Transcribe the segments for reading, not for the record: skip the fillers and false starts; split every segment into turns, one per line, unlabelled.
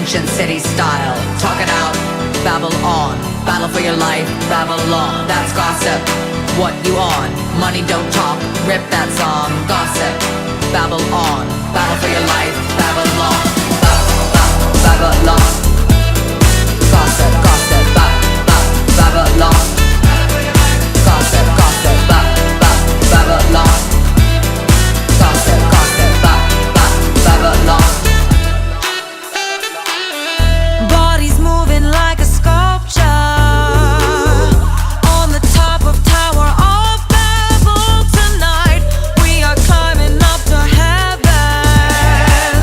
ancient city style. Talk it out, babble on. Battle for your life, Babylon. That's gossip. What you on? Money don't talk. Rip that song. Gossip. Babble on. Battle for your life, Babylon. Babylon. Gossip, gossip, Babylon. Gossip, gossip, Babylon. Gossip, gossip, Babylon.
Bodies moving like a sculpture on the top of Tower of Babel tonight. We are climbing up to heaven,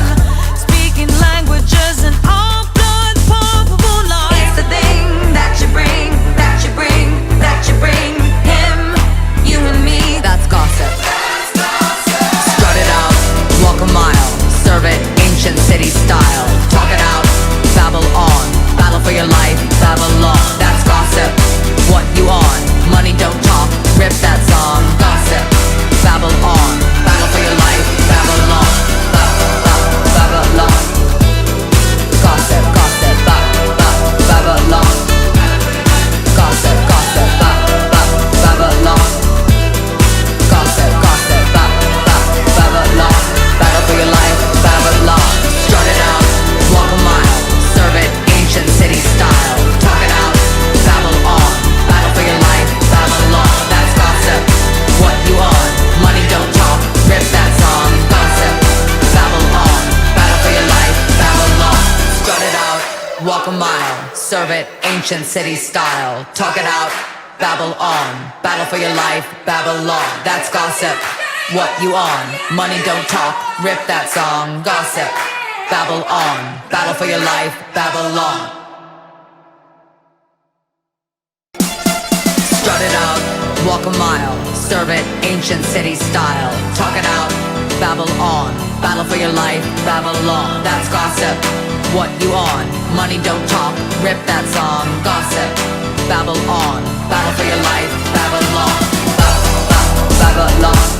speaking languages and all blood pumpable life. It's the thing that you bring, that you bring, that you bring. Him, you and me.
That's gossip. Strut it out, walk a mile, serve it ancient city style. Talk it out, babble on. Battle for your life, Babylon. That's gossip. What you on? Money don't talk. Rip that song. Gossip. Babble on. Battle for your life, Babylon. Babylon. Gossip, gossip, Babylon. Gossip, gossip, Babylon. Gossip, gossip, Babylon. Battle for your life, Babylon. Strut it out, walk a mile, serve it ancient city style. Talk it out, babble on. Battle for your life, Babylon. That's gossip. What you on? Money don't talk. Rip that song. Gossip. Babble on. Battle for your life, Babylon. Strut it out, walk a mile, serve it ancient city style. Talk it out, babble on. Battle for your life, Babylon. That's gossip. What you on? Money don't talk. Rip that song. Gossip. Babble on. Battle for your life, Babylon. Strut it out, walk a mile, serve it ancient city style. Talk it out, babble on. Battle for your life, Babylon. That's gossip. What you on? Money don't talk. Rip that song. Gossip. Babble on. Battle for your life, Babylon. Babylon.